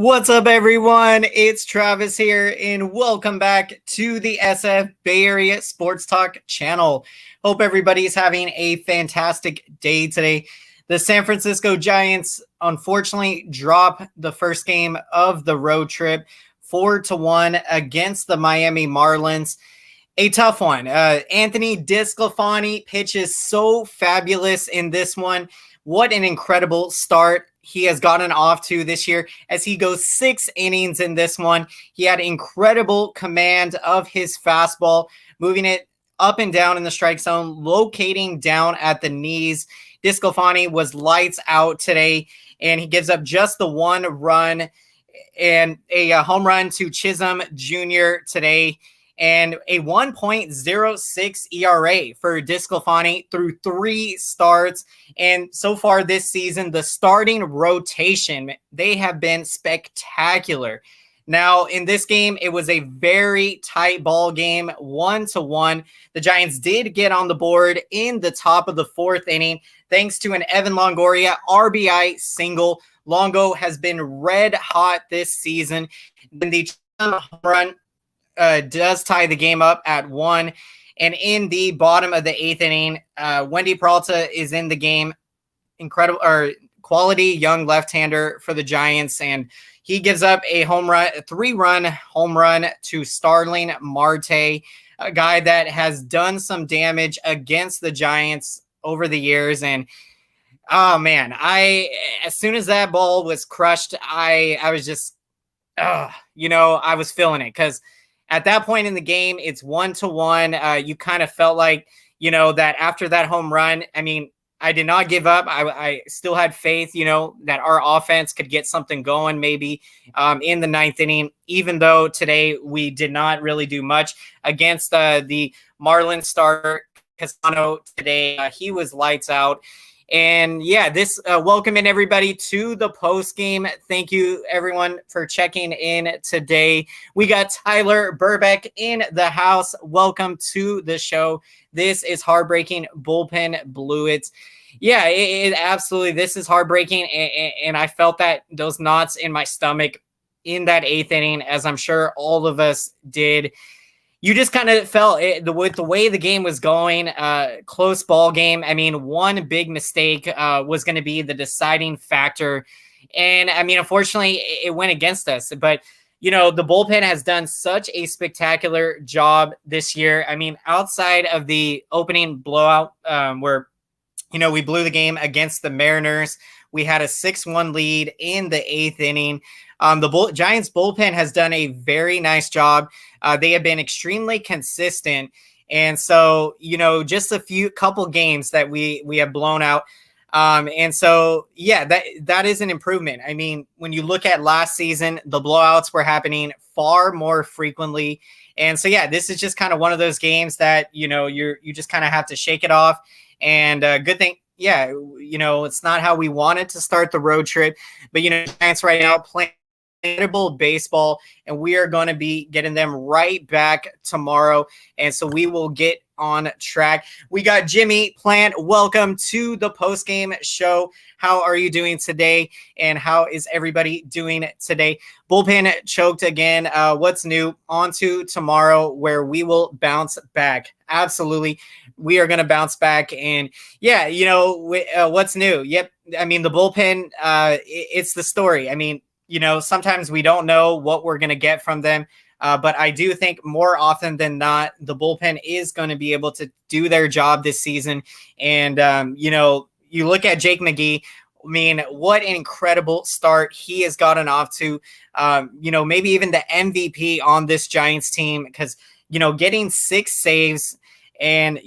What's up, everyone? It's Travis here, and welcome back to the SF Bay Area SportsTalk channel. Hope everybody's having a fantastic day today. The San Francisco Giants unfortunately drop the first game of the road trip 4-1 against the Miami Marlins. A tough one. Anthony DeSclafani pitches so fabulous in this one. What an incredible start he has gotten off to this year as he goes 6 innings in this one. He had incredible command of his fastball, moving it up and down in the strike zone, locating down at the knees. DeSclafani was lights out today, and he gives up just the 1 run and a home run to Chisholm Jr. today, and a 1.06 ERA for DeSclafani through 3 starts. And so far this season, the starting rotation, they have been spectacular. Now, in this game, it was a very tight ball game, 1-1. The Giants did get on the board in the top of the 4th inning, thanks to an Evan Longoria RBI single. Longo has been red hot this season. Then the home run does tie the game up at 1. And in the bottom of the 8th inning, Wendy Peralta is in the game. Incredible, or quality young left-hander for the Giants, and he gives up a home run, a 3-run home run to Starling Marte, a guy that has done some damage against the Giants over the years. And oh man, as soon as that ball was crushed, I was just, I was feeling it, because at that point in the game, it's 1-1. You kind of felt like, that after that home run, I did not give up. I still had faith, that our offense could get something going maybe in the 9th inning, even though today we did not really do much against the Marlins starter, Casano, today. He was lights out. And yeah, this welcoming everybody to the post game. Thank you, everyone, for checking in today. We got Tyler Burbeck in the house. Welcome to the show. This is Heartbreaking Bullpen Blew It. Yeah, it absolutely. This is heartbreaking, and I felt that those knots in my stomach in that 8th inning, as I'm sure all of us did. You just kind of felt it, with the way the game was going, close ball game. One big mistake was going to be the deciding factor. And unfortunately, it went against us. But, the bullpen has done such a spectacular job this year. Outside of the opening blowout where, we blew the game against the Mariners, we had a 6-1 lead in the 8th inning. The Giants bullpen has done a very nice job. They have been extremely consistent. And so, just a couple games that we have blown out. And so, yeah, that is an improvement. When you look at last season, the blowouts were happening far more frequently. And so, yeah, this is just kind of one of those games that, you just kind of have to shake it off. And good thing. Yeah, it's not how we wanted to start the road trip, but, Giants right now playing incredible baseball, and we are going to be getting them right back tomorrow. And so we will get on track. We got Jimmy Plant. Welcome to the post-game show. How are you doing today? And how is everybody doing today? Bullpen choked again. What's new? On to tomorrow, where we will bounce back. Absolutely. We are going to bounce back. And yeah, what's new? Yep. The bullpen, it's the story. Sometimes we don't know what we're going to get from them. But I do think more often than not, the bullpen is going to be able to do their job this season. And, you look at Jake McGee. What an incredible start he has gotten off to, maybe even the MVP on this Giants team, because, getting 6 saves. And,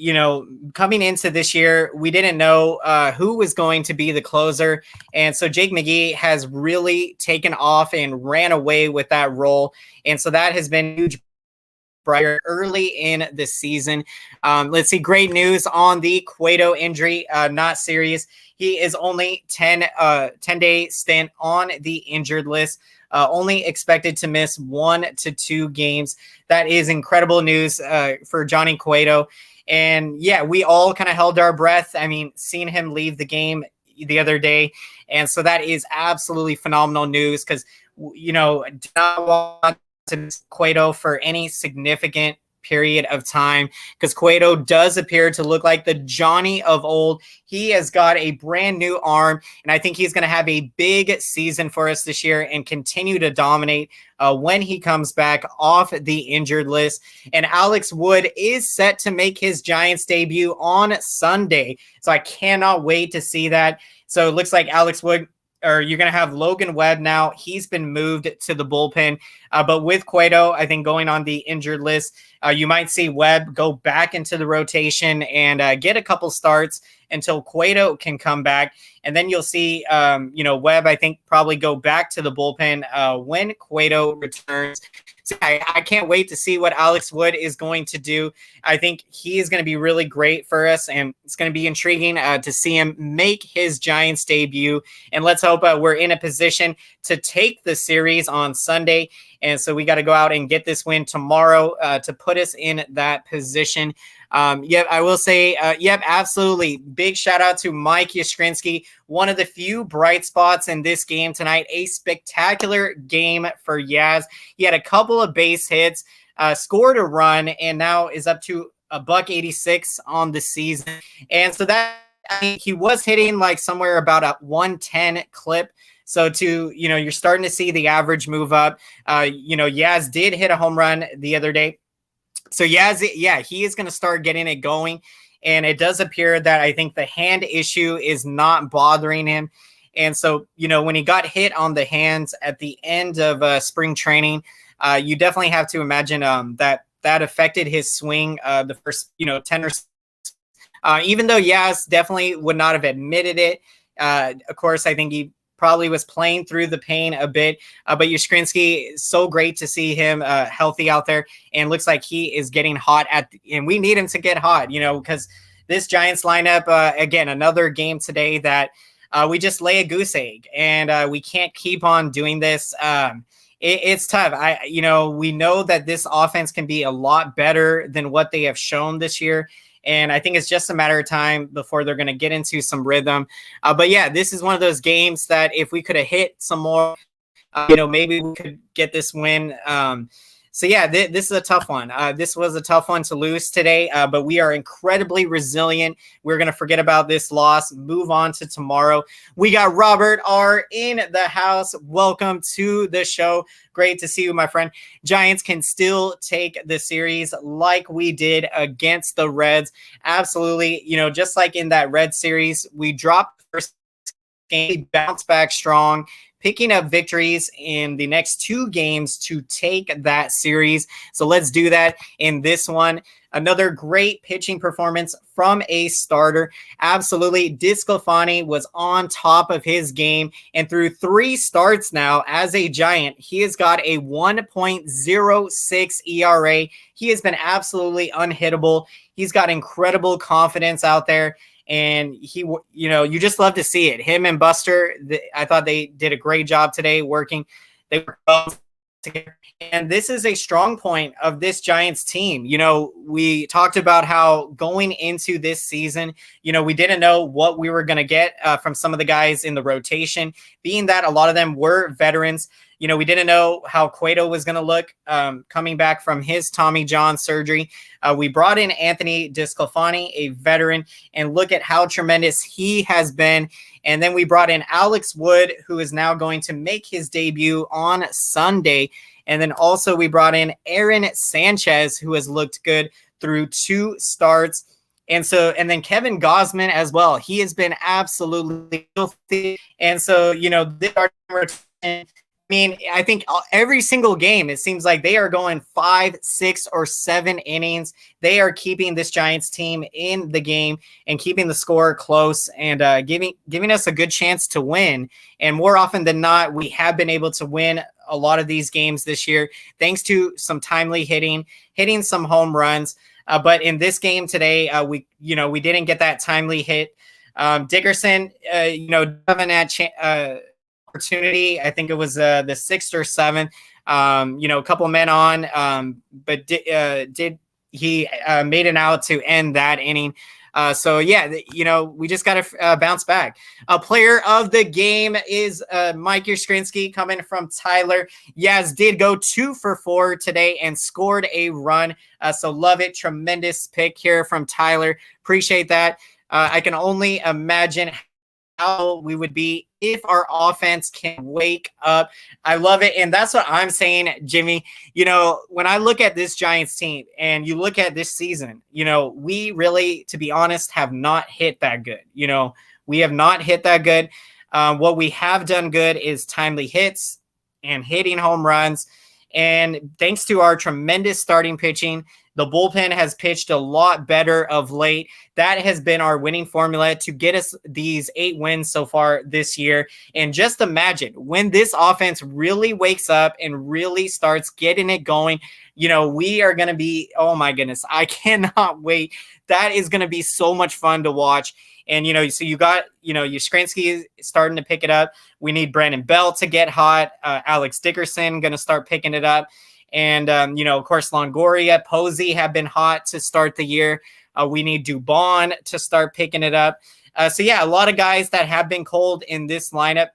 coming into this year, we didn't know who was going to be the closer. And so Jake McGee has really taken off and ran away with that role. And so that has been huge early in the season. Let's see. Great news on the Cueto injury. Not serious. He is only 10-day stint on the injured list. Only expected to miss 1 to 2 games. That is incredible news for Johnny Cueto. And yeah, we all kind of held our breath. Seeing him leave the game the other day. And so that is absolutely phenomenal news, because did not want to miss Cueto for any significant period of time, because Cueto does appear to look like the Johnny of old. He has got a brand new arm, and I think he's going to have a big season for us this year and continue to dominate when he comes back off the injured list. And Alex Wood is set to make his Giants debut on Sunday, so I cannot wait to see that. So it looks like Alex Wood, or you're going to have Logan Webb now. He's been moved to the bullpen. But with Cueto, I think going on the injured list, you might see Webb go back into the rotation and get a couple starts until Cueto can come back. And then you'll see, Webb, I think, probably go back to the bullpen when Cueto returns. So I can't wait to see what Alex Wood is going to do. I think he is going to be really great for us, and it's going to be intriguing to see him make his Giants debut. And let's hope we're in a position to take the series on Sunday. And so we got to go out and get this win tomorrow to put us in that position. I will say, absolutely. Big shout out to Mikey Skrinsky, one of the few bright spots in this game tonight. A spectacular game for Yaz. He had a couple of base hits, scored a run, and now is up to $186 on the season. And so he was hitting like somewhere about a 110 clip. So you're starting to see the average move up. Yaz did hit a home run the other day. So Yaz, he is going to start getting it going. And it does appear that I think the hand issue is not bothering him. And so, when he got hit on the hands at the end of spring training, you definitely have to imagine that affected his swing the first, 10 or so. Even though Yaz definitely would not have admitted it. Of course, I think he probably was playing through the pain a bit, but Yaskrinsky, so great to see him healthy out there, and looks like he is getting hot and we need him to get hot, because this Giants lineup, again, another game today that we just lay a goose egg, and we can't keep on doing this. It's tough. We know that this offense can be a lot better than what they have shown this year. And I think it's just a matter of time before they're going to get into some rhythm. But this is one of those games that if we could have hit some more, maybe we could get this win. This is a tough one. This was a tough one to lose today, but we are incredibly resilient. We're going to forget about this loss, move on to tomorrow. We got Robert R. in the house. Welcome to the show. Great to see you, my friend. Giants can still take the series like we did against the Reds. Absolutely. Just like in that Red series, we dropped the first game, bounced back strong, picking up victories in the next two games to take that series. So let's do that in this one. Another great pitching performance from a starter. Absolutely. DeSclafani was on top of his game, and through 3 starts now as a Giant, he has got a 1.06 ERA. He has been absolutely unhittable. He's got incredible confidence out there. And you just love to see it. Him and Buster, I thought they did a great job today working. They were both together. And this is a strong point of this Giants team. We talked about how going into this season, we didn't know what we were going to get from some of the guys in the rotation, being that a lot of them were veterans. We didn't know how Cueto was going to look coming back from his Tommy John surgery. We brought in Anthony DeSclafani, a veteran, and look at how tremendous he has been. And then we brought in Alex Wood, who is now going to make his debut on Sunday. And then also we brought in Aaron Sanchez, who has looked good through 2 starts. And then Kevin Gausman as well. He has been absolutely filthy. And so, this I think every single game, it seems like they are going 5, 6, or 7 innings. They are keeping this Giants team in the game and keeping the score close and giving us a good chance to win. And more often than not, we have been able to win a lot of these games this year, thanks to some timely hitting some home runs. But in this game today, we didn't get that timely hit. Dickerson, having that opportunity. I think it was the 6th or 7th. A couple men on, but he made an out to end that inning. So yeah, we just got to bounce back. A player of the game is Mikey Skrinsky coming from Tyler. Yaz did go 2 for 4 today and scored a run. So love it. Tremendous pick here from Tyler. Appreciate that. I can only imagine how we would be if our offense can wake up. I love it. And that's what I'm saying, Jimmy. When I look at this Giants team and you look at this season, we really, to be honest, have not hit that good. We have not hit that good. What we have done good is timely hits and hitting home runs. And thanks to our tremendous starting pitching, the bullpen has pitched a lot better of late. That has been our winning formula to get us these 8 wins so far this year. And just imagine when this offense really wakes up and really starts getting it going, we are going to be, oh my goodness, I cannot wait. That is going to be so much fun to watch. And, so you got, Yaskrinsky starting to pick it up. We need Brandon Bell to get hot. Alex Dickerson going to start picking it up. And, of course, Longoria, Posey have been hot to start the year. We need Dubon to start picking it up. So, yeah, a lot of guys that have been cold in this lineup.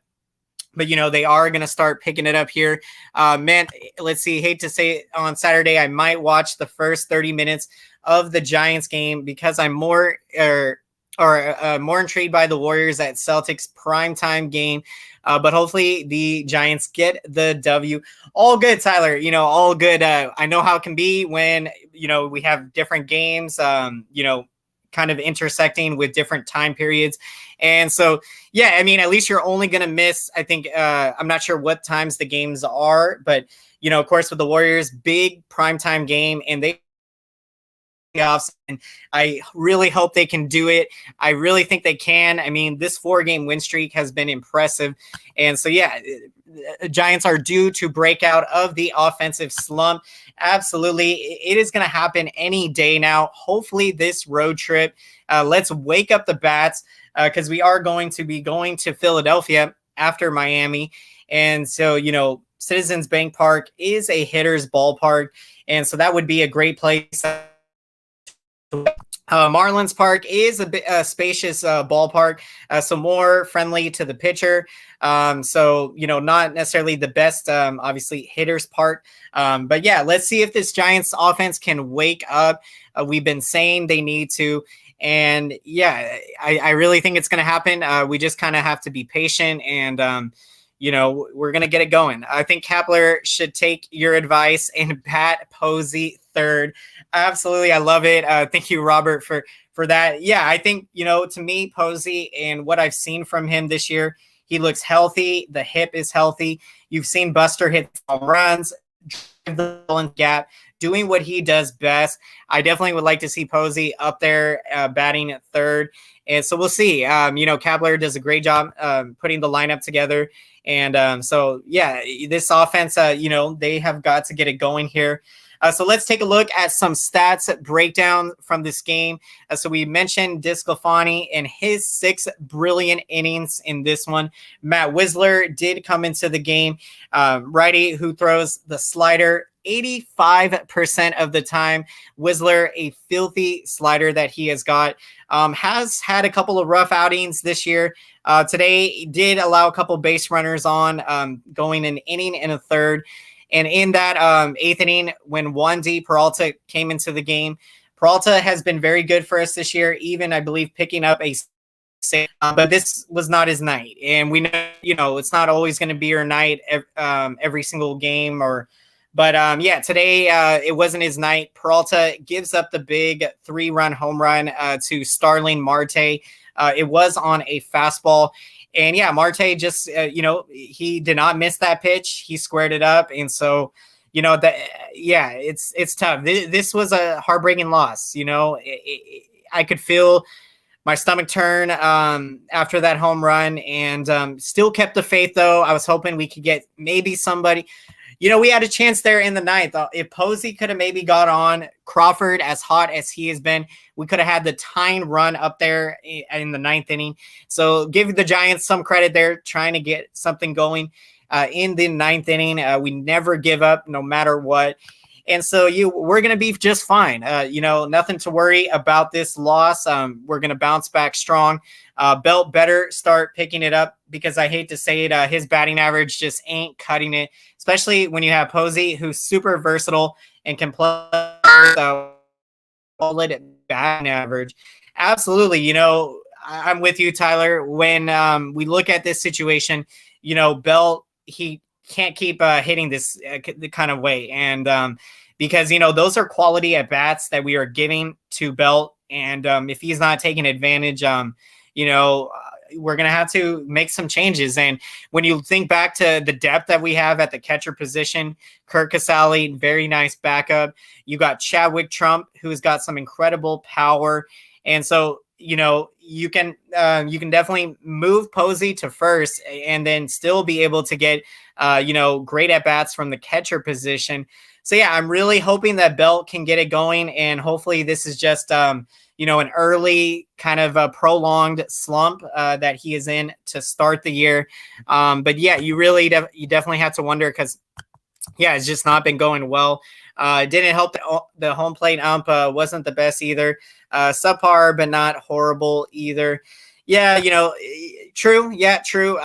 But, they are going to start picking it up here. Man, let's see. Hate to say it, on Saturday, I might watch the first 30 minutes of the Giants game because I'm more intrigued by the Warriors at Celtics primetime game. But hopefully the Giants get the W. All good, Tyler. All good. I know how it can be when, we have different games, kind of intersecting with different time periods. And so, yeah, I mean, at least you're only going to miss, I think, I'm not sure what times the games are, but, of course, with the Warriors, big primetime game, and they playoffs, and I really hope they can do it. I really think they can. I mean, this 4-game win streak has been impressive. And so, yeah, Giants are due to break out of the offensive slump. Absolutely. It is going to happen any day now. Hopefully this road trip, let's wake up the bats because we are going to be going to Philadelphia after Miami. And so, Citizens Bank Park is a hitter's ballpark. And so that would be a great place. Marlins Park is a spacious ballpark, so more friendly to the pitcher. So, not necessarily the best, obviously, hitters park. But yeah, let's see if this Giants offense can wake up. We've been saying they need to. And yeah, I really think it's going to happen. We just kind of have to be patient and, we're going to get it going. I think Kepler should take your advice and bat Posey third. Absolutely. I love it. Thank you, Robert, for that. Yeah, I think, to me, Posey and what I've seen from him this year, he looks healthy. The hip is healthy. You've seen Buster hit home runs, drive the ball in gap, doing what he does best. I definitely would like to see Posey up there batting at third. And so we'll see. Kepler does a great job putting the lineup together. And so, yeah, this offense, they have got to get it going here. So let's take a look at some stats breakdown from this game. So we mentioned DeSclafani and his 6 brilliant innings in this one. Matt Wisler did come into the game. Righty who throws the slider 85% of the time. Wisler, a filthy slider that he has got, has had a couple of rough outings this year. Today did allow a couple base runners on, going an inning and a third. And in that 8th inning, when Wandy Peralta came into the game, Peralta has been very good for us this year, even, I believe, picking up a save. But this was not his night. And we know, it's not always going to be your night every single game. But today it wasn't his night. Peralta gives up the big 3-run home run to Starling Marte. It was on a fastball. And yeah, Marte just, he did not miss that pitch. He squared it up. And so, it's tough. This was a heartbreaking loss. I could feel my stomach turn after that home run, and still kept the faith, though. I was hoping we could get maybe somebody. We had a chance there in the 9th. If Posey could have maybe got on Crawford, as hot as he has been, we could have had the tying run up there in the 9th inning. So give the Giants some credit there, trying to get something going in the 9th inning. We never give up no matter what. And so we're going to be just fine. Nothing to worry about this loss. We're going to bounce back strong. Belt better start picking it up, because I hate to say it, his batting average just ain't cutting it, especially when you have Posey, who's super versatile and can play solid batting average. Absolutely. I'm with you, Tyler. When we look at this situation, Belt, he can't keep hitting this kind of way. And because, those are quality at bats that we are giving to Belt. And if he's not taking advantage, we're going to have to make some changes. And when you think back to the depth that we have at the catcher position, Kurt Casale, very nice backup. You got Chadwick Trump, who's got some incredible power. And so, you can definitely move Posey to first and then still be able to get, great at bats from the catcher position. So yeah, I'm really hoping that Belt can get it going, and hopefully this is just, an early kind of a prolonged slump that he is in to start the year. But yeah, you definitely have to wonder, because it's just not been going well. It didn't help the home plate ump wasn't the best either. Subpar, but not horrible either. Yeah, true. Yeah, true.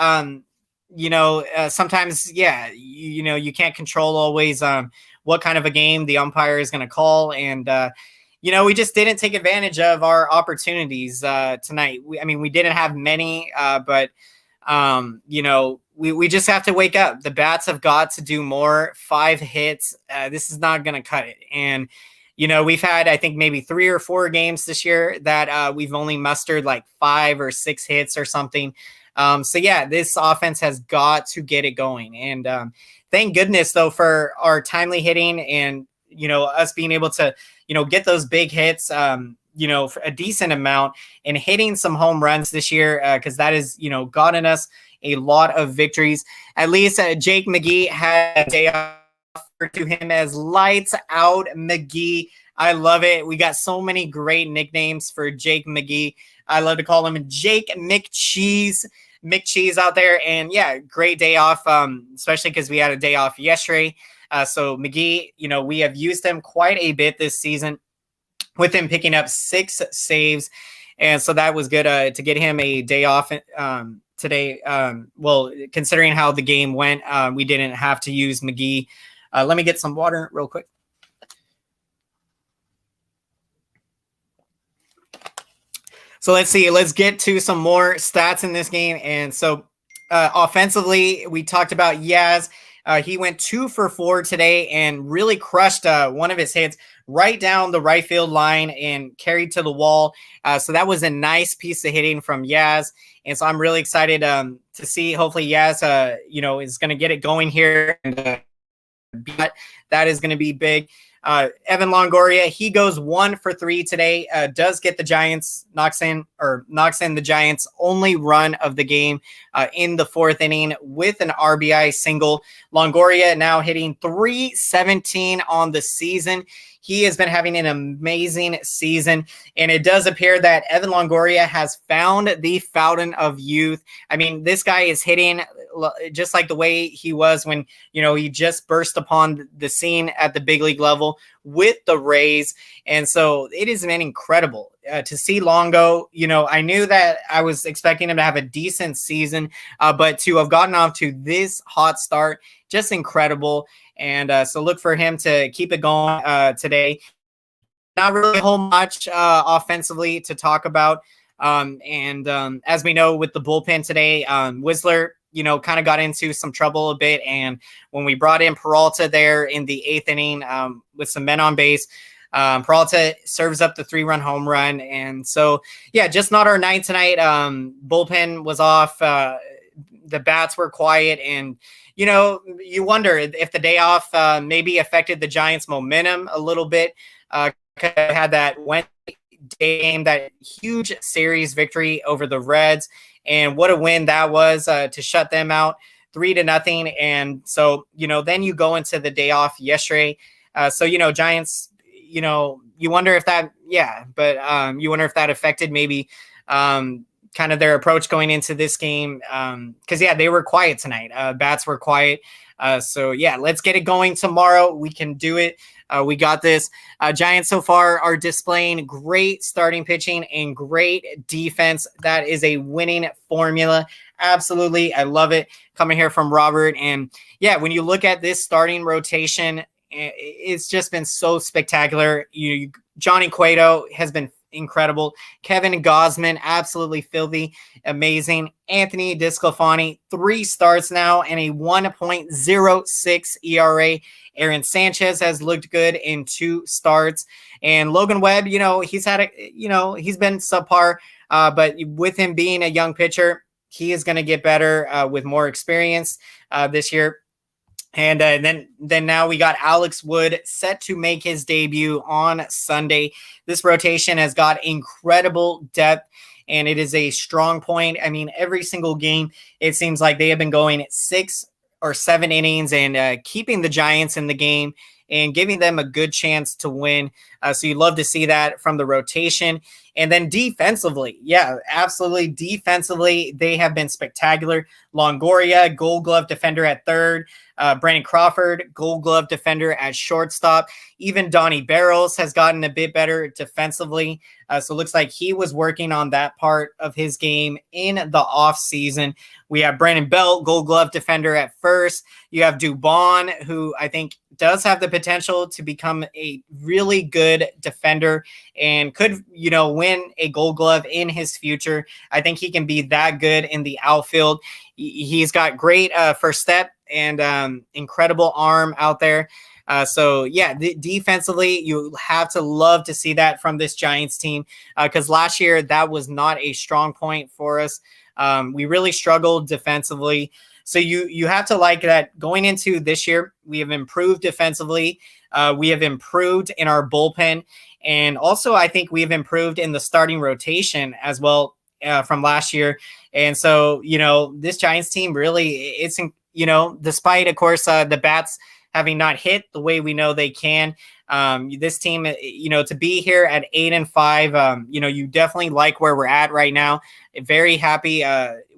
Sometimes, you can't control always what kind of a game the umpire is going to call. And, we just didn't take advantage of our opportunities tonight. We didn't have many, but, we just have to wake up. The bats have got to do more. 5 hits. This is not going to cut it. And, we've had, I think, maybe 3 or 4 games this year that we've only mustered like 5 or 6 hits or something. So yeah, this offense has got to get it going. And thank goodness, though, for our timely hitting and, us being able to, get those big hits, for a decent amount, and hitting some home runs this year, because that has, gotten us a lot of victories. At least Jake McGee had a day off to him as Lights Out McGee. I love it. We got so many great nicknames for Jake McGee. I love to call him Jake McCheese out there. And yeah, great day off, especially because we had a day off yesterday. So McGee, we have used him quite a bit this season, with him picking up 6 saves. And so that was good to get him a day off today. Well, considering how the game went, we didn't have to use McGee. Let me get some water real quick. So let's see. Let's get to some more stats in this game. And so offensively, we talked about Yaz. He went 2 for 4 today and really crushed one of his hits right down the right field line and carried to the wall. So that was a nice piece of hitting from Yaz. And so I'm really excited to see, hopefully Yaz, is going to get it going here. And that is going to be big. Evan Longoria, he goes 1 for 3 today, does get the Giants, knocks in the Giants' only run of the game in the 4th inning with an RBI single. Longoria now hitting .317 on the season. He has been having an amazing season, and it does appear that Evan Longoria has found the fountain of youth. This guy is hitting just like the way he was when, he just burst upon the scene at the big league level with the Rays. And so it has been incredible to see Longo. I knew that I was expecting him to have a decent season, but to have gotten off to this hot start, just incredible. And so look for him to keep it going today. Not really a whole much offensively to talk about. As we know with the bullpen today, Whistler, kind of got into some trouble a bit. And when we brought in Peralta there in the 8th inning with some men on base, Peralta serves up the 3-run home run. And so, yeah, just not our night tonight. Bullpen was off. The bats were quiet. And, you wonder if the day off maybe affected the Giants' momentum a little bit. Had that Wednesday game, that huge series victory over the Reds. And what a win that was to shut them out 3-0. And so, then you go into the day off yesterday. So, Giants, you wonder if that, you wonder if that affected maybe kind of their approach going into this game. Because, yeah, they were quiet tonight. Bats were quiet. So, yeah, let's get it going tomorrow. We can do it. We got this. Giants so far are displaying great starting pitching and great defense. That is a winning formula. Absolutely. I love it. Coming here from Robert. And, yeah, when you look at this starting rotation, it's just been so spectacular. Johnny Cueto has been incredible. Kevin Gausman, absolutely filthy, amazing. Anthony DeSclafani, 3 starts now and a 1.06 ERA. Aaron Sanchez has looked good in 2 starts. And Logan Webb, he's had he's been subpar, but with him being a young pitcher, he is going to get better with more experience this year. And then now we got Alex Wood set to make his debut on Sunday. This rotation has got incredible depth, and it is a strong point. I mean, every single game, it seems like they have been going 6 or 7 innings and keeping the Giants in the game and giving them a good chance to win. So you'd love to see that from the rotation. And then defensively, yeah, absolutely. Defensively, they have been spectacular. Longoria, Gold Glove defender at third. Brandon Crawford, Gold Glove defender at shortstop. Even Donnie Barrels has gotten a bit better defensively. So it looks like he was working on that part of his game in the offseason. We have Brandon Belt, Gold Glove defender at first. You have Dubon, who I think does have the potential to become a really good defender and could, win a Gold Glove in his future. I think he can be that good in the outfield. He's got great first step and incredible arm out there. So, yeah, defensively, you have to love to see that from this Giants team because last year that was not a strong point for us. We really struggled defensively. So you have to like that going into this year. We have improved defensively. We have improved in our bullpen. And also, I think we have improved in the starting rotation as well from last year. And so, this Giants team really, despite, of course, the bats having not hit the way we know they can, this team, to be here at 8-5, you definitely like where we're at right now. Very happy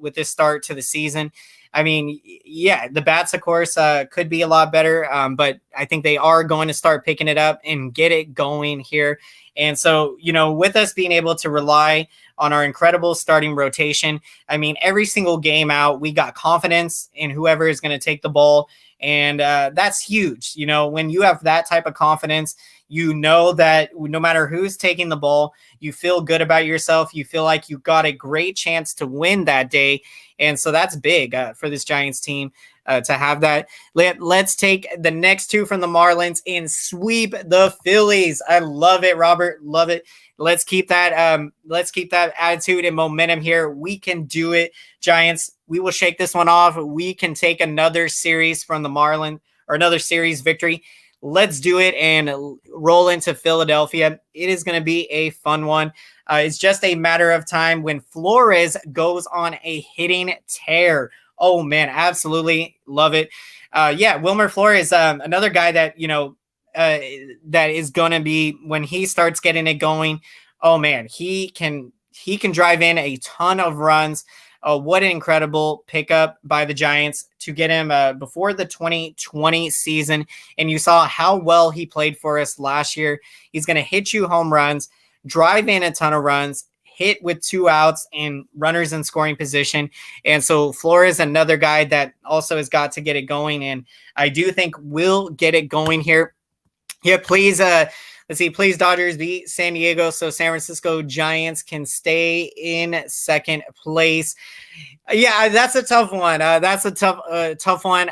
with this start to the season. I mean, yeah, the bats, of course, could be a lot better, but I think they are going to start picking it up and get it going here. And so, with us being able to rely on our incredible starting rotation, I mean, every single game out, we got confidence in whoever is going to take the ball. And that's huge. When you have that type of confidence, that no matter who's taking the ball, you feel good about yourself. You feel like you got a great chance to win that day. And so that's big for this Giants team to have that. Let's take the next 2 from the Marlins and sweep the Phillies. I love it, Robert. Love it. Let's keep that attitude and momentum here. We can do it, Giants. We will shake this one off. We can take another series from the Marlins or another series victory. Let's do it and roll into Philadelphia. It is going to be a fun one. It's just a matter of time when Flores goes on a hitting tear. Oh, man, absolutely love it. Wilmer Flores, another guy that, that is going to be when he starts getting it going. Oh, man, he can drive in a ton of runs. What an incredible pickup by the Giants to get him before the 2020 season. And you saw how well he played for us last year. He's going to hit you home runs, drive in a ton of runs, hit with 2 outs and runners in scoring position. And so Flores, another guy that also has got to get it going. And I do think we'll get it going here. Yeah, please. Let's see. Please, Dodgers beat San Diego so San Francisco Giants can stay in second place. Yeah, that's a tough one. That's a tough one.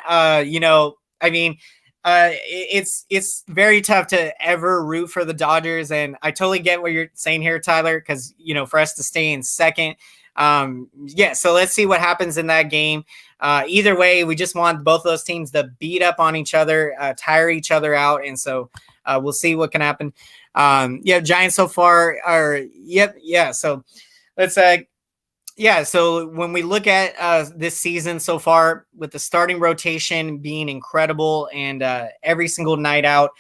It's very tough to ever root for the Dodgers, and I totally get what you're saying here, Tyler, because for us to stay in second. So let's see what happens in that game. Either way, we just want both of those teams to beat up on each other, tire each other out, and so we'll see what can happen. Giants so far are So let's so when we look at this season so far, with the starting rotation being incredible and every single night out,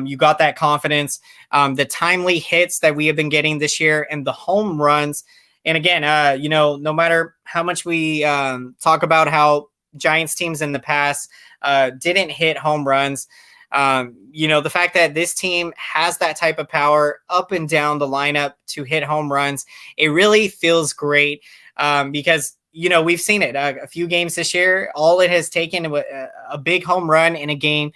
you got that confidence. The timely hits that we have been getting this year and the home runs, And again, no matter how much we talk about how Giants teams in the past didn't hit home runs, the fact that this team has that type of power up and down the lineup to hit home runs, it really feels great because we've seen it a few games this year. All it has taken a big home run in a game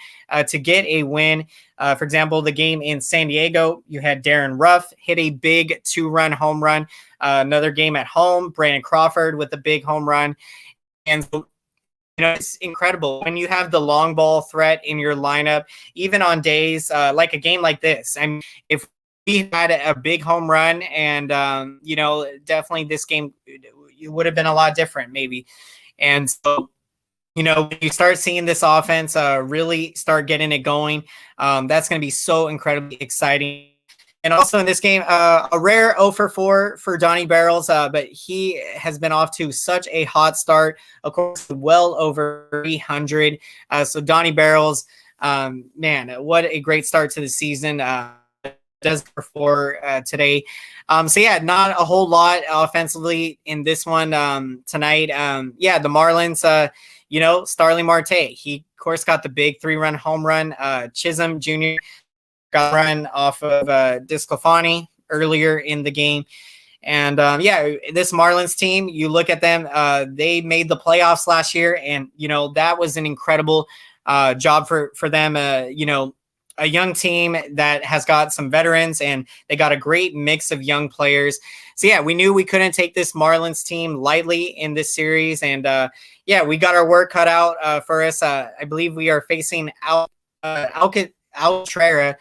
to get a win. For example, the game in San Diego, you had Darren Ruff hit a big 2-run home run. Another game at home, Brandon Crawford with a big home run. And so, it's incredible when you have the long ball threat in your lineup, even on days like a game like this. I mean, if we had a big home run and, definitely this game it would have been a lot different maybe. And so, when you start seeing this offense really start getting it going, that's going to be so incredibly exciting. And also in this game, a rare 0 for 4 for Donnie Barrels, but he has been off to such a hot start, of course, well over 300. So Donnie Barrels, man, what a great start to the season. Does for today. So yeah, not a whole lot offensively in this one tonight. The Marlins, Starling Marte, he of course got the big 3-run home run. Chisholm Jr. got a run off of Disclafani earlier in the game. And this Marlins team, you look at them, they made the playoffs last year, and that was an incredible job for them. A young team that has got some veterans, and they got a great mix of young players. So yeah, we knew we couldn't take this Marlins team lightly in this series. And we got our work cut out for us. I believe we are facing Altrera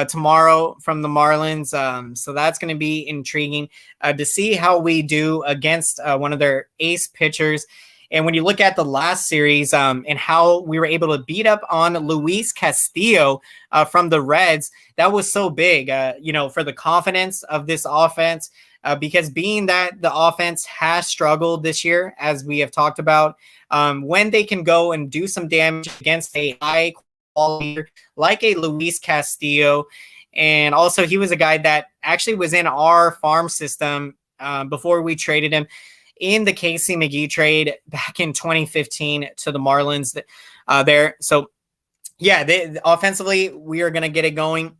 tomorrow from the Marlins. So that's going to be intriguing to see how we do against one of their ace pitchers. And when you look at the last series and how we were able to beat up on Luis Castillo from the Reds, that was so big, for the confidence of this offense, because being that the offense has struggled this year, as we have talked about, when they can go and do some damage against a high quality like a Luis Castillo. And also he was a guy that actually was in our farm system before we traded him in the Casey McGee trade back in 2015 to the Marlins there. So yeah, offensively, we are going to get it going.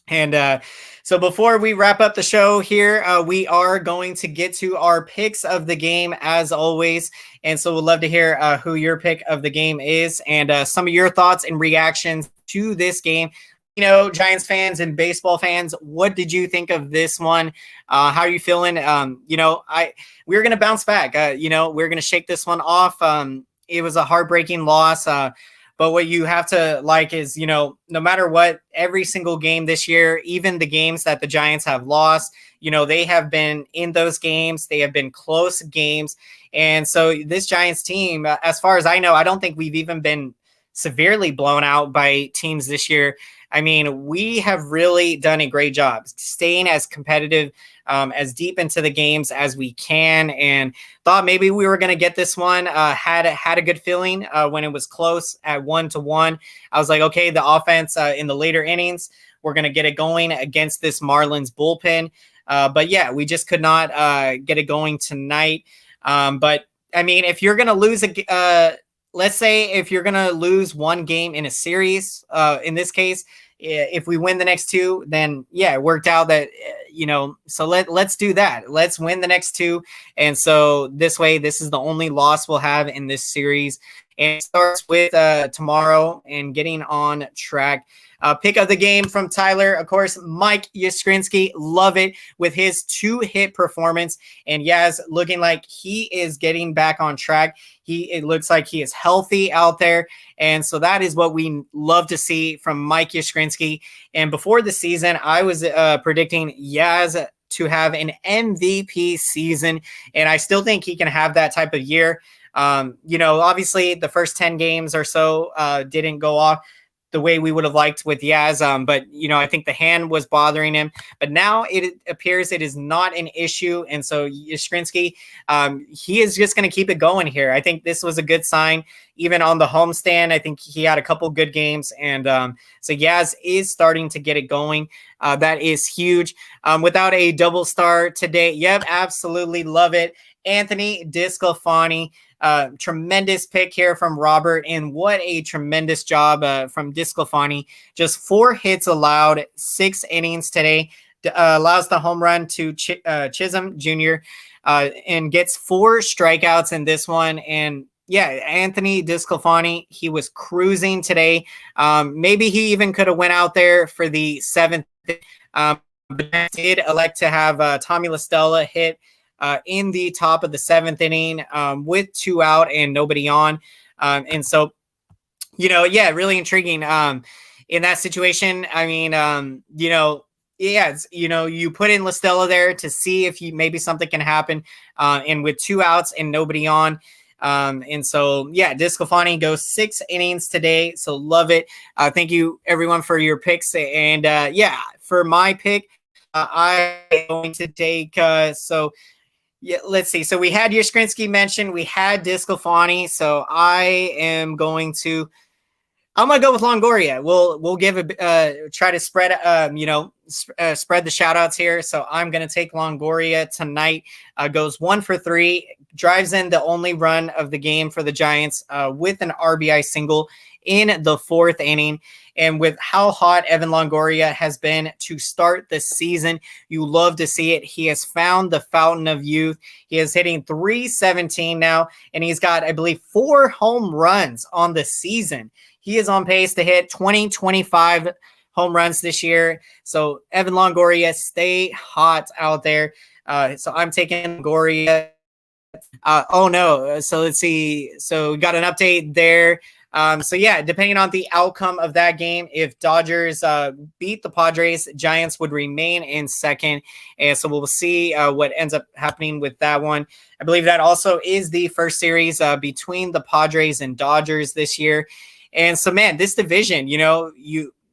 And so before we wrap up the show here, we are going to get to our picks of the game as always. And so we'd love to hear who your pick of the game is and some of your thoughts and reactions to this game. Giants fans and baseball fans, what did you think of this one? How are you feeling? We're going to bounce back. We're going to shake this one off. It was a heartbreaking loss. But what you have to like is, no matter what, every single game this year, even the games that the Giants have lost, they have been in those games. They have been close games. And so this Giants team, as far as I know, I don't think we've even been severely blown out by teams this year. I mean, we have really done a great job staying as competitive, as deep into the games as we can, and thought maybe we were going to get this one. Had a good feeling when it was close at 1-1. I was like, okay, the offense in the later innings, we're going to get it going against this Marlins bullpen. But yeah, we just could not get it going tonight. But I mean, if you're going to lose let's say if you're going to lose one game in a series, in this case, if we win the next two, then yeah, it worked out that, so let's do that. Let's win the next two. And so this way, this is the only loss we'll have in this series. And it starts with tomorrow and getting on track. Pick of the game from Tyler, of course, Mike Yaskrinsky. Love it with his 2-hit performance. And Yaz looking like he is getting back on track. It looks like he is healthy out there. And so that is what we love to see from Mike Yaskrinsky. And before the season, I was predicting Yaz to have an MVP season. And I still think he can have that type of year. Obviously the first 10 games or so didn't go off the way we would have liked with Yaz. But, I think the hand was bothering him. But now it appears it is not an issue. And so Yaskrinsky, he is just going to keep it going here. I think this was a good sign. even on the homestand. I think he had a couple good games. And so Yaz is starting to get it going. That is huge. Without a double star today. Yep, absolutely love it. Anthony DeSclafani, tremendous pick here from Robert, and what a tremendous job from DeSclafani. Just 4 hits allowed, 6 innings today. Allows the home run to Chisholm Jr. And gets 4 strikeouts in this one. And yeah, Anthony DeSclafani, he was cruising today. Maybe he even could have went out there for the 7th. But did elect to have Tommy LaStella hit in the top of the 7th inning with 2 out and nobody on. And so, yeah, really intriguing in that situation. I mean, yeah, you put in LaStella there to see if maybe something can happen. And with 2 outs and nobody on. And so, yeah, DeSclafani goes 6 innings today. So love it. Thank you everyone for your picks. And yeah, for my pick, I'm going to take, yeah, let's see. So we had Yaskrinsky mentioned, we had DeSclafani. So I'm going to go with Longoria. We'll give try to spread spread the shout outs here. So I'm going to take Longoria tonight. Goes 1 for 3, drives in the only run of the game for the Giants with an RBI single in the 4th inning. And with how hot Evan Longoria has been to start the season, you love to see it. He has found the fountain of youth. He is hitting .317 now, and he's got, I believe, 4 home runs on the season. He is on pace to hit 25 home runs this year. So Evan Longoria, stay hot out there. So I'm taking Longoria. Oh no. So let's see. So we got an update there. So yeah, depending on the outcome of that game, if Dodgers beat the Padres, Giants would remain in 2nd. And so we'll see what ends up happening with that one. I believe that also is the first series between the Padres and Dodgers this year. And so, man, this division,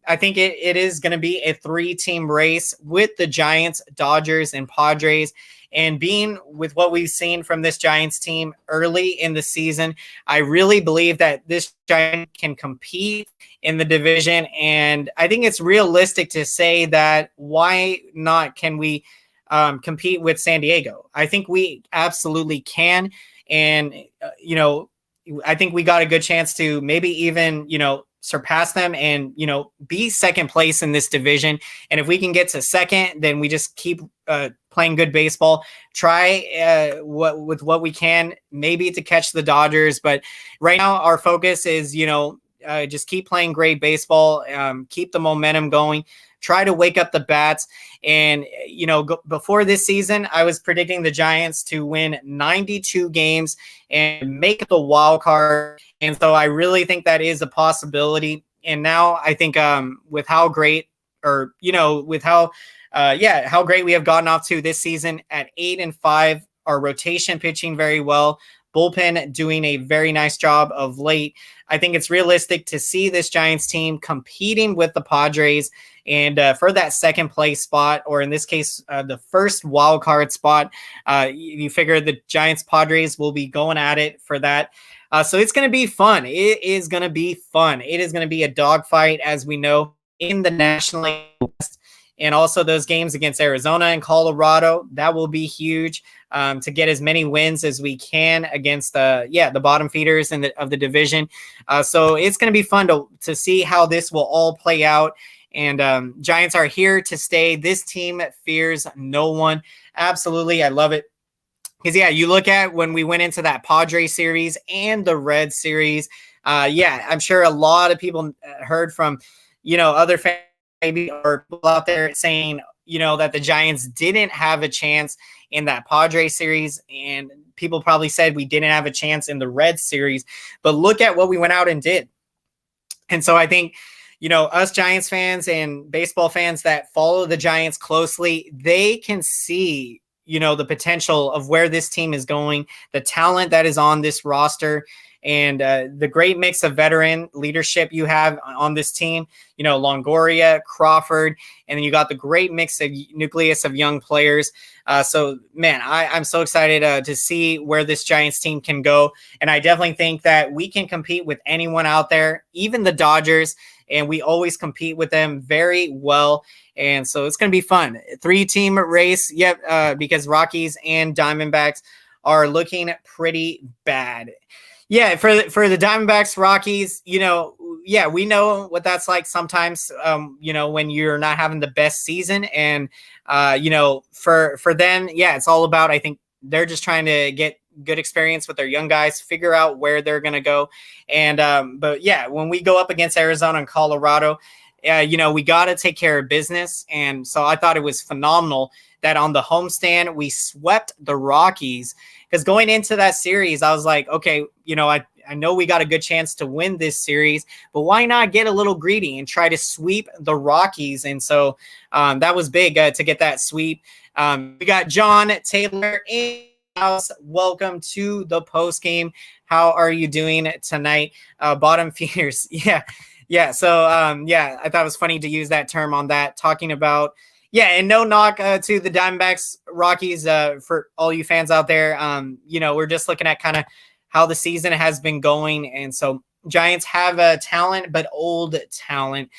I think it is going to be a 3-team race with the Giants, Dodgers, and Padres. And being with what we've seen from this Giants team early in the season, I really believe that this Giant can compete in the division. And I think it's realistic to say that why not can we compete with San Diego? I think we absolutely can. And, I think we got a good chance to maybe even, surpass them and, be 2nd place in this division. And if we can get to 2nd, then we just keep playing good baseball, try with what we can, maybe to catch the Dodgers. But right now our focus is, just keep playing great baseball, keep the momentum going, try to wake up the bats. And, before this season, I was predicting the Giants to win 92 games and make the wild card. And so I really think that is a possibility. And now I think with how great how great we have gotten off to this season at 8-5, our rotation pitching very well, bullpen doing a very nice job of late. I think it's realistic to see this Giants team competing with the Padres and for that 2nd place spot, or in this case, the first wild card spot. You figure the Giants Padres will be going at it for that. So it's going to be fun. It is going to be fun. It is going to be a dogfight, as we know, in the National League West. And also those games against Arizona and Colorado, that will be huge to get as many wins as we can against the bottom feeders of the division. So it's going to be fun to see how this will all play out. And Giants are here to stay. This team fears no one. Absolutely. I love it. Because, yeah, you look at when we went into that Padres series and the Red series, I'm sure a lot of people heard from, other fans maybe or people out there saying, that the Giants didn't have a chance in that Padres series. And people probably said we didn't have a chance in the Red series. But look at what we went out and did. And so I think, us Giants fans and baseball fans that follow the Giants closely, they can see, the potential of where this team is going, the talent that is on this roster. And the great mix of veteran leadership you have on this team, Longoria, Crawford, and then you got the great mix of nucleus of young players. So, man, I'm so excited to see where this Giants team can go. And I definitely think that we can compete with anyone out there, even the Dodgers, and we always compete with them very well. And so it's going to be fun. 3-team race, because Rockies and Diamondbacks are looking pretty bad. Yeah, for the Diamondbacks, Rockies, we know what that's like sometimes, when you're not having the best season. And, for them, it's all about, I think they're just trying to get good experience with their young guys, figure out where they're going to go. And, when we go up against Arizona and Colorado, we got to take care of business. And so I thought it was phenomenal that on the homestand, we swept the Rockies. Because going into that series, I was like, okay, I know we got a good chance to win this series, but why not get a little greedy and try to sweep the Rockies? And so that was big to get that sweep. We got John Taylor in the house. Welcome to the post game. How are you doing tonight? Bottom feeders. Yeah. So, I thought it was funny to use that term on that, talking about, and no knock to the Diamondbacks, Rockies, for all you fans out there. We're just looking at kind of how the season has been going. And so Giants have talent, but old talent.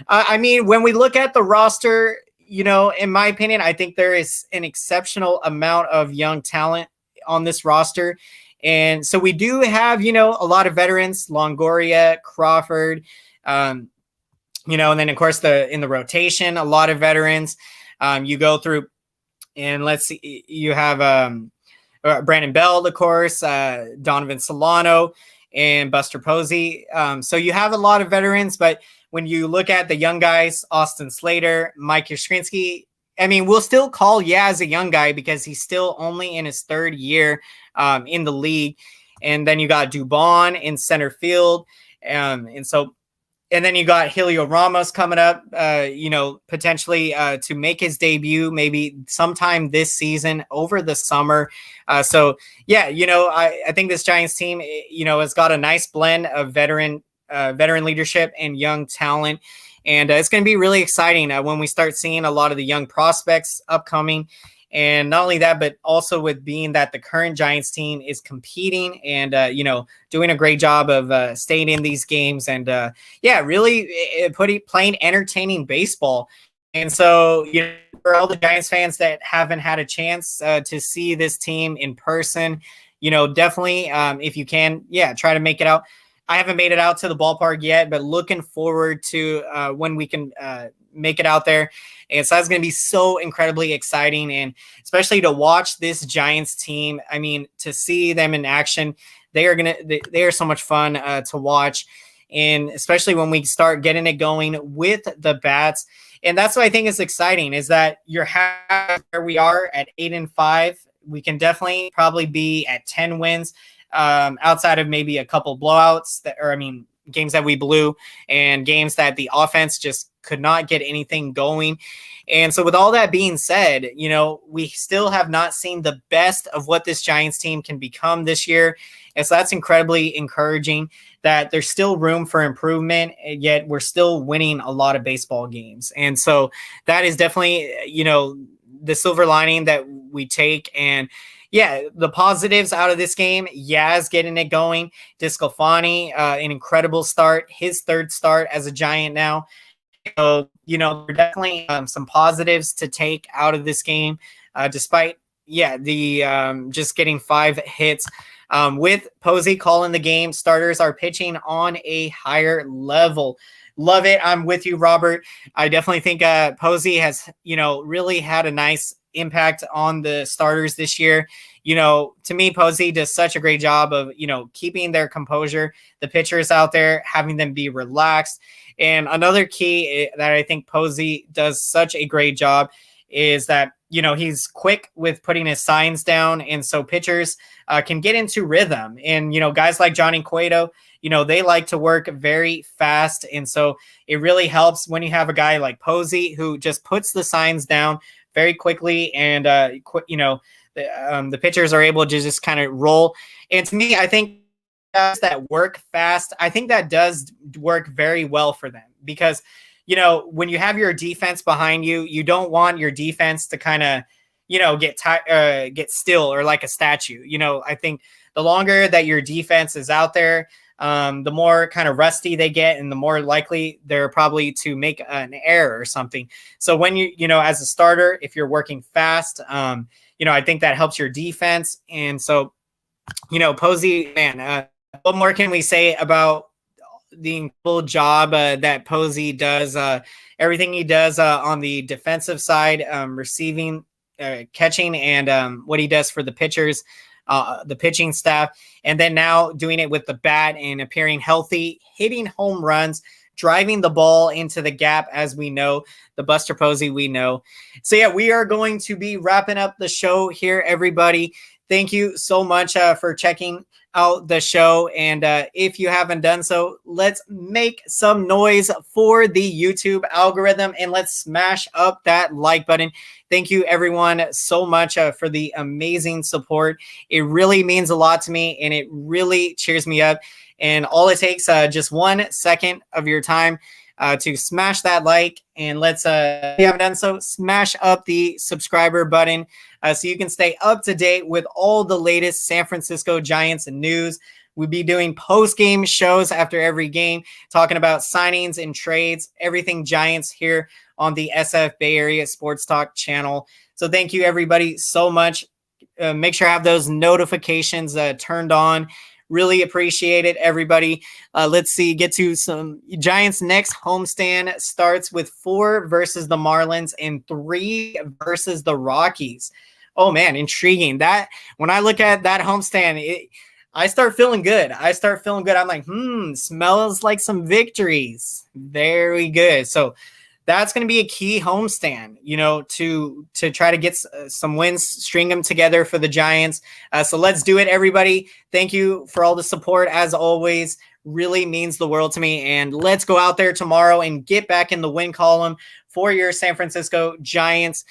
When we look at the roster, in my opinion, I think there is an exceptional amount of young talent on this roster. And so we do have, a lot of veterans, Longoria, Crawford, and then of course in the rotation, a lot of veterans. You go through, and let's see, you have Brandon Bell, of course, Donovan Solano, and Buster Posey. So you have a lot of veterans, but when you look at the young guys, Austin Slater, Mikey Skrinsky, we'll still call Yaz a young guy because he's still only in his third year in the league. And then you got Dubon in center field. And then you got Helio Ramos coming up, potentially to make his debut maybe sometime this season over the summer. I think this Giants team, has got a nice blend of veteran leadership and young talent. And it's going to be really exciting when we start seeing a lot of the young prospects upcoming. And not only that, but also with being that the current Giants team is competing and, doing a great job of staying in these games and, really playing entertaining baseball. And so, for all the Giants fans that haven't had a chance to see this team in person, definitely, if you can, try to make it out. I haven't made it out to the ballpark yet, but looking forward to when we can make it out there. And so that's going to be so incredibly exciting. And especially to watch this Giants team, to see them in action, they are so much fun to watch. And especially when we start getting it going with the bats. And that's what I think is exciting, is that you're happy where we are at 8-5. We can definitely probably be at 10 wins outside of maybe a couple blowouts games that we blew and games that the offense just could not get anything going. And so with all that being said, we still have not seen the best of what this Giants team can become this year. And so that's incredibly encouraging that there's still room for improvement, and yet we're still winning a lot of baseball games. And so that is definitely, the silver lining that we take. And the positives out of this game, Yaz getting it going, Discofani, an incredible start, his third start as a Giant now. So, definitely some positives to take out of this game, despite, the just getting 5 hits. With Posey calling the game, starters are pitching on a higher level. Love it. I'm with you, Robert. I definitely think Posey has, really had a nice impact on the starters this year. To me, Posey does such a great job of, keeping their composure, the pitchers out there, having them be relaxed. And another key that I think Posey does such a great job is that, he's quick with putting his signs down. And so pitchers can get into rhythm. And, guys like Johnny Cueto, they like to work very fast. And so it really helps when you have a guy like Posey who just puts the signs down very quickly. And, the pitchers are able to just kind of roll. And to me, I think that work fast, I think that does work very well for them because, when you have your defense behind you, you don't want your defense to kind of, get still or like a statue. I think the longer that your defense is out there, the more kind of rusty they get and the more likely they're probably to make an error or something. So when as a starter, if you're working fast, I think that helps your defense. And so, Posey, man, what more can we say about the incredible job that Posey does, everything he does on the defensive side, receiving, catching, and what he does for the pitchers, the pitching staff, and then now doing it with the bat and appearing healthy, hitting home runs, driving the ball into the gap, as we know, the Buster Posey we know. So yeah, we are going to be wrapping up the show here, everybody. Thank you so much for checking out the show. And if you haven't done so, let's make some noise for the YouTube algorithm and let's smash up that like button. Thank you everyone so much for the amazing support. It really means a lot to me and it really cheers me up. And all it takes just 1 second of your time to smash that like, and let's, if you haven't done so, smash up the subscriber button so you can stay up to date with all the latest San Francisco Giants news. We'll be doing post-game shows after every game, talking about signings and trades, everything Giants here on the SF Bay Area Sports Talk channel. So thank you everybody so much. Make sure I have those notifications turned on. Really appreciate it, everybody. Let's see, get to some Giants' next homestand starts with 4 versus the Marlins and 3 versus the Rockies. Oh man, intriguing. That when I look at that homestand, I start feeling good. I'm like, smells like some victories. Very good. So that's going to be a key homestand, to try to get some wins, string them together for the Giants. So let's do it, everybody. Thank you for all the support, as always. Really means the world to me. And let's go out there tomorrow and get back in the win column for your San Francisco Giants.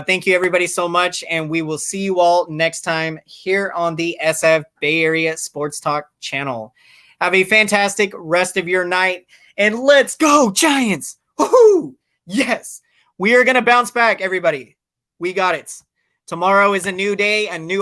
Thank you, everybody, so much. And we will see you all next time here on the SF Bay Area Sports Talk channel. Have a fantastic rest of your night. And let's go, Giants! Woohoo! Yes, we are going to bounce back, everybody. We got it. Tomorrow is a new day, a new